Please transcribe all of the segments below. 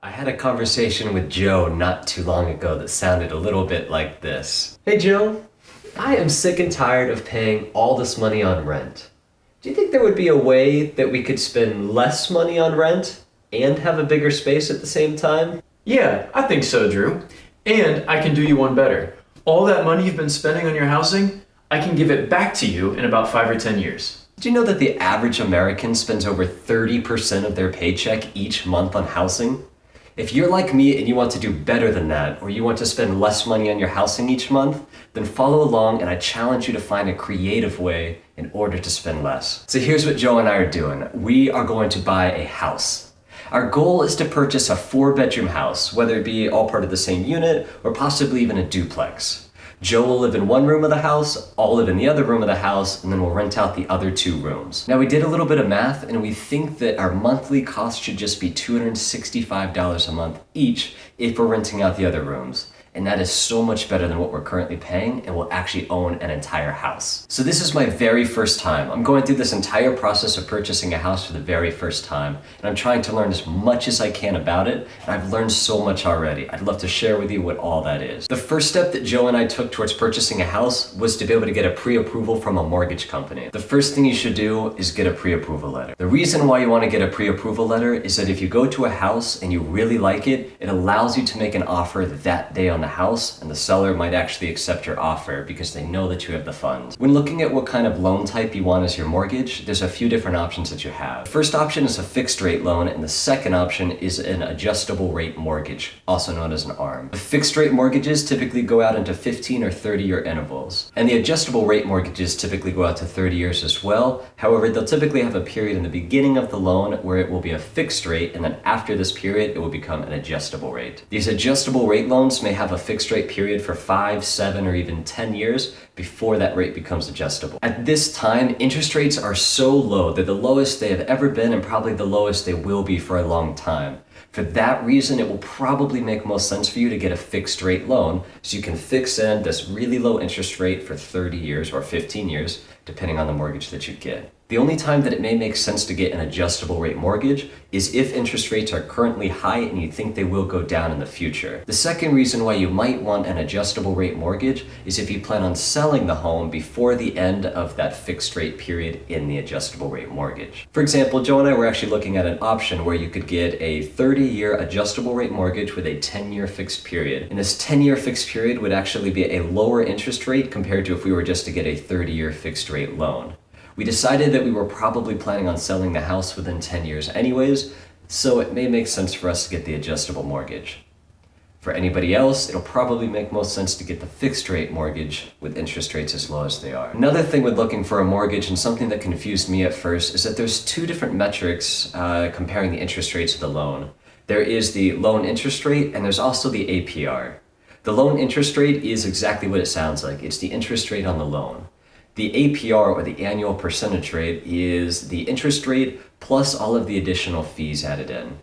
I had a conversation with Joe not too long ago that sounded a little bit like this. Hey Joe, I am sick and tired of paying all this money on rent. Do you think there would be a way that we could spend less money on rent and have a bigger space at the same time? Yeah, I think so, Drew. And I can do you one better. All that money you've been spending on your housing, I can give it back to you in about 5 or 10 years. Do you know that the average American spends over 30% of their paycheck each month on housing? If you're like me and you want to do better than that, or you want to spend less money on your housing each month, then follow along and I challenge you to find a creative way in order to spend less. So here's what Joe and I are doing. We are going to buy a house. Our goal is to purchase a 4-bedroom house, whether it be all part of the same unit or possibly even a duplex. Joe will live in one room of the house, I'll live in the other room of the house, and then we'll rent out the other 2 rooms. Now we did a little bit of math and we think that our monthly cost should just be $265 a month each if we're renting out the other rooms. And that is so much better than what we're currently paying, and we'll actually own an entire house. So this is my very first time. I'm going through this entire process of purchasing a house for the very first time, and I'm trying to learn as much as I can about it, and I've learned so much already. I'd love to share with you what all that is. The first step that Joe and I took towards purchasing a house was to be able to get a pre-approval from a mortgage company. The first thing you should do is get a pre-approval letter. The reason why you want to get a pre-approval letter is that if you go to a house and you really like it, it allows you to make an offer that day on the house, and the seller might actually accept your offer because they know that you have the funds. When looking at what kind of loan type you want as your mortgage, there's a few different options that you have. The first option is a fixed rate loan, and the second option is an adjustable rate mortgage, also known as an ARM. The fixed rate mortgages typically go out into 15 or 30-year intervals, and the adjustable rate mortgages typically go out to 30 years as well. However, they'll typically have a period in the beginning of the loan where it will be a fixed rate, and then after this period, it will become an adjustable rate. These adjustable rate loans may have a fixed rate period for 5, 7, or even 10 years before that rate becomes adjustable. At this time, interest rates are so low. They're the lowest they have ever been and probably the lowest they will be for a long time. For that reason, it will probably make most sense for you to get a fixed rate loan so you can fix in this really low interest rate for 30 years or 15 years, depending on the mortgage that you get. The only time that it may make sense to get an adjustable rate mortgage is if interest rates are currently high and you think they will go down in the future. The second reason why you might want an adjustable rate mortgage is if you plan on selling the home before the end of that fixed rate period in the adjustable rate mortgage. For example, Joe and I were actually looking at an option where you could get a 30-year adjustable rate mortgage with a 10-year fixed period. And this 10-year fixed period would actually be a lower interest rate compared to if we were just to get a 30-year fixed rate loan. We decided that we were probably planning on selling the house within 10 years anyways, so it may make sense for us to get the adjustable mortgage. For anybody else, it'll probably make most sense to get the fixed rate mortgage with interest rates as low as they are. Another thing with looking for a mortgage, and something that confused me at first, is that there's 2 different metrics comparing the interest rates of the loan. There is the loan interest rate and there's also the APR. The loan interest rate is exactly what it sounds like. It's the interest rate on the loan. The APR, or the annual percentage rate, is the interest rate plus all of the additional fees added in.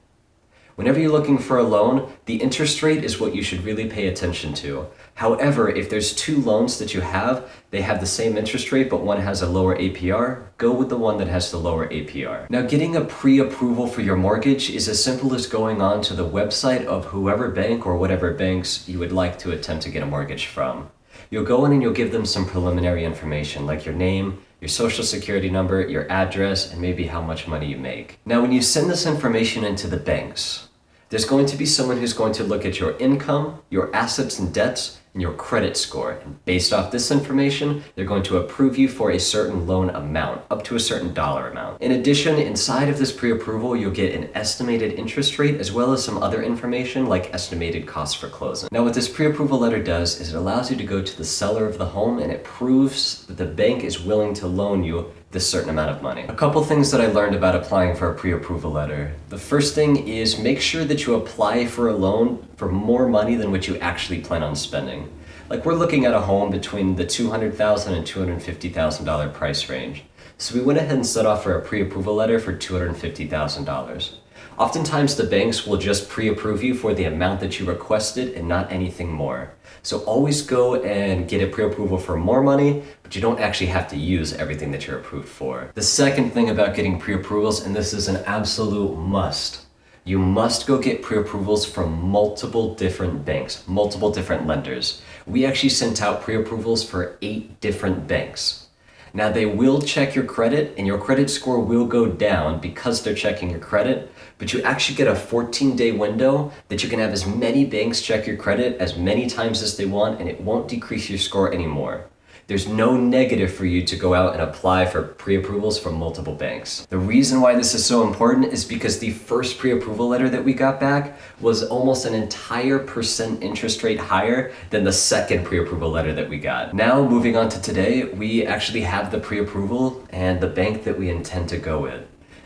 Whenever you're looking for a loan, the interest rate is what you should really pay attention to. However, if there's 2 loans that you have, they have the same interest rate, but one has a lower APR, go with the one that has the lower APR. Now, getting a pre-approval for your mortgage is as simple as going on to the website of whoever bank or whatever banks you would like to attempt to get a mortgage from. You'll go in and you'll give them some preliminary information like your name, your social security number, your address, and maybe how much money you make. Now, when you send this information into the banks, there's going to be someone who's going to look at your income, your assets and debts, and your credit score. And based off this information, they're going to approve you for a certain loan amount, up to a certain dollar amount. In addition, inside of this pre-approval, you'll get an estimated interest rate as well as some other information like estimated costs for closing. Now, what this pre-approval letter does is it allows you to go to the seller of the home and it proves that the bank is willing to loan you this certain amount of money. A couple things that I learned about applying for a pre-approval letter. The first thing is make sure that you apply for a loan for more money than what you actually plan on spending. Like, we're looking at a home between the $200,000 and $250,000 price range. So we went ahead and set off for a pre-approval letter for $250,000. Oftentimes the banks will just pre-approve you for the amount that you requested and not anything more. So always go and get a pre-approval for more money, but you don't actually have to use everything that you're approved for. The second thing about getting pre-approvals, and this is an absolute must, you must go get pre-approvals from multiple different banks, multiple different lenders. We actually sent out pre-approvals for 8 different banks. Now they will check your credit and your credit score will go down because they're checking your credit, but you actually get a 14-day window that you can have as many banks check your credit as many times as they want, and it won't decrease your score anymore. There's no negative for you to go out and apply for pre-approvals from multiple banks. The reason why this is so important is because the first pre-approval letter that we got back was almost an entire % interest rate higher than the second pre-approval letter that we got. Now, moving on to today, we actually have the pre-approval and the bank that we intend to go with.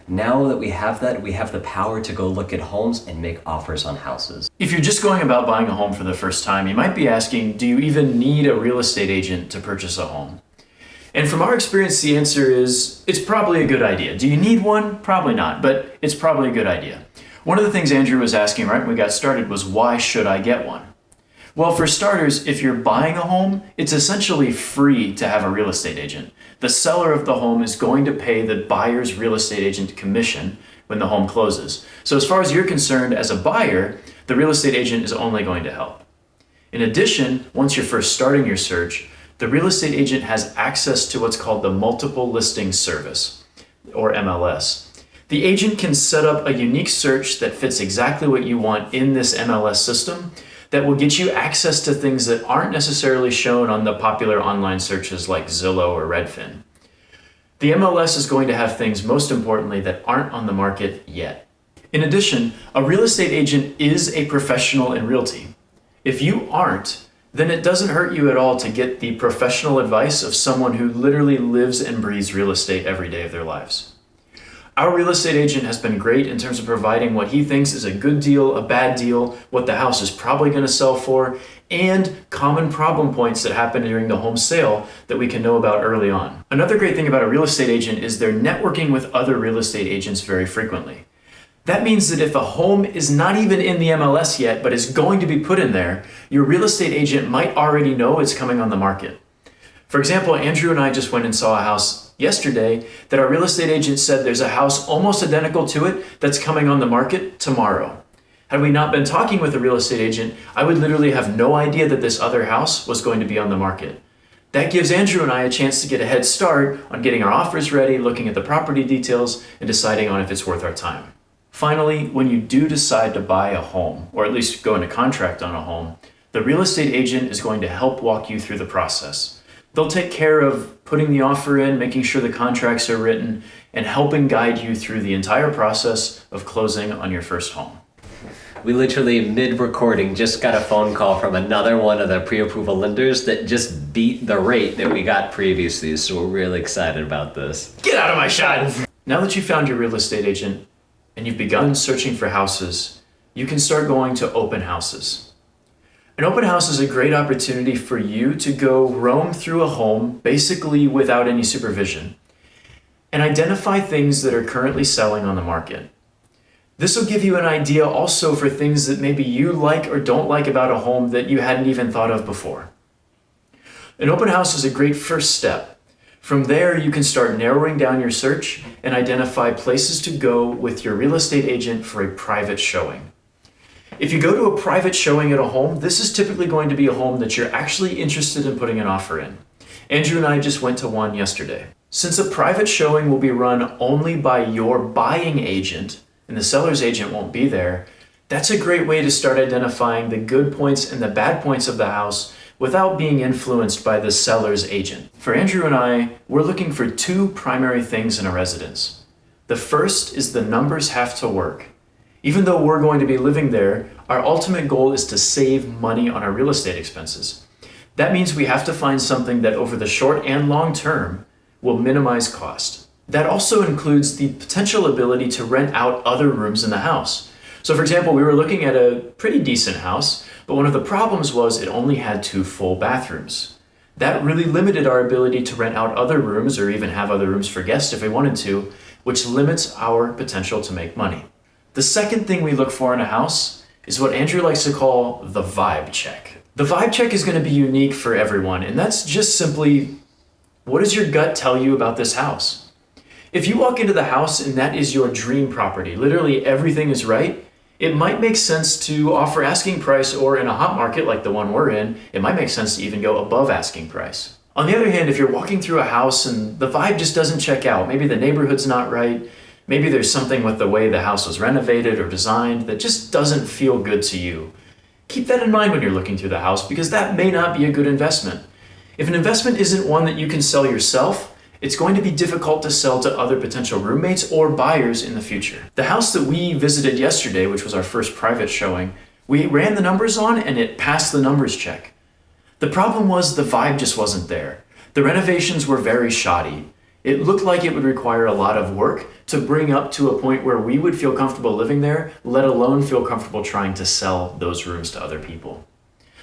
Now that we have that, we have the power to go look at homes and make offers on houses. If you're just going about buying a home for the first time, you might be asking, do you even need a real estate agent to purchase a home? And from our experience, the answer is, it's probably a good idea. Do you need one? Probably not, but it's probably a good idea. One of the things Andrew was asking right when we got started was, why should I get one? Well, for starters, if you're buying a home, it's essentially free to have a real estate agent. The seller of the home is going to pay the buyer's real estate agent commission when the home closes. So as far as you're concerned as a buyer, the real estate agent is only going to help. In addition, once you're first starting your search, the real estate agent has access to what's called the Multiple Listing Service, or MLS. The agent can set up a unique search that fits exactly what you want in this MLS system that will get you access to things that aren't necessarily shown on the popular online searches like Zillow or Redfin. The MLS is going to have things, most importantly, that aren't on the market yet. In addition, a real estate agent is a professional in realty. If you aren't, then it doesn't hurt you at all to get the professional advice of someone who literally lives and breathes real estate every day of their lives. Our real estate agent has been great in terms of providing what he thinks is a good deal, a bad deal, what the house is probably going to sell for, and common problem points that happen during the home sale that we can know about early on. Another great thing about a real estate agent is they're networking with other real estate agents very frequently. That means that if a home is not even in the MLS yet, but is going to be put in there, your real estate agent might already know it's coming on the market. For example, Andrew and I just went and saw a house yesterday that our real estate agent said there's a house almost identical to it that's coming on the market tomorrow. Had we not been talking with a real estate agent, I would literally have no idea that this other house was going to be on the market. That gives Andrew and I a chance to get a head start on getting our offers ready, looking at the property details, and deciding on if it's worth our time. Finally, when you do decide to buy a home, or at least go into contract on a home, the real estate agent is going to help walk you through the process. They'll take care of putting the offer in, making sure the contracts are written, and helping guide you through the entire process of closing on your first home. We literally, mid-recording, just got a phone call from another one of the pre-approval lenders that just beat the rate that we got previously, so we're really excited about this. Get out of my shot! Now that you've found your real estate agent and you've begun searching for houses, you can start going to open houses. An open house is a great opportunity for you to go roam through a home, basically without any supervision, and identify things that are currently selling on the market. This will give you an idea also for things that maybe you like or don't like about a home that you hadn't even thought of before. An open house is a great first step. From there, you can start narrowing down your search and identify places to go with your real estate agent for a private showing. If you go to a private showing at a home, this is typically going to be a home that you're actually interested in putting an offer in. Andrew and I just went to one yesterday. Since a private showing will be run only by your buying agent, and the seller's agent won't be there, that's a great way to start identifying the good points and the bad points of the house without being influenced by the seller's agent. For Andrew and I, we're looking for 2 primary things in a residence. The first is the numbers have to work. Even though we're going to be living there, our ultimate goal is to save money on our real estate expenses. That means we have to find something that over the short and long term will minimize cost. That also includes the potential ability to rent out other rooms in the house. So for example, we were looking at a pretty decent house, but one of the problems was it only had 2 full bathrooms. That really limited our ability to rent out other rooms or even have other rooms for guests if we wanted to, which limits our potential to make money. The second thing we look for in a house is what Andrew likes to call the vibe check. The vibe check is going to be unique for everyone, and that's just simply, what does your gut tell you about this house? If you walk into the house and that is your dream property, literally everything is right, It might make sense to offer asking price, or in a hot market like the one we're in, it might make sense to even go above asking price. On the other hand, if you're walking through a house and the vibe just doesn't check out, maybe the neighborhood's not right, maybe there's something with the way the house was renovated or designed that just doesn't feel good to you, keep that in mind when you're looking through the house, because that may not be a good investment. If an investment isn't one that you can sell yourself, it's going to be difficult to sell to other potential roommates or buyers in the future. The house that we visited yesterday, which was our first private showing, we ran the numbers on and it passed the numbers check. The problem was the vibe just wasn't there. The renovations were very shoddy. It looked like it would require a lot of work to bring up to a point where we would feel comfortable living there, let alone feel comfortable trying to sell those rooms to other people.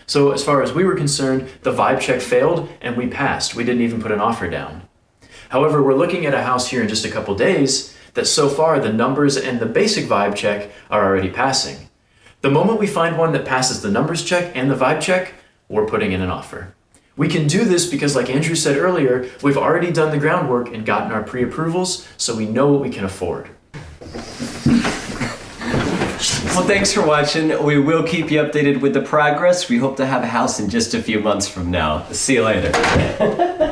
So as far as we were concerned, the vibe check failed and we passed. We didn't even put an offer down. However, we're looking at a house here in just a couple days that so far the numbers and the basic vibe check are already passing. The moment we find one that passes the numbers check and the vibe check, we're putting in an offer. We can do this because, like Andrew said earlier, we've already done the groundwork and gotten our pre-approvals, so we know what we can afford. Well, thanks for watching. We will keep you updated with the progress. We hope to have a house in just a few months from now. See you later.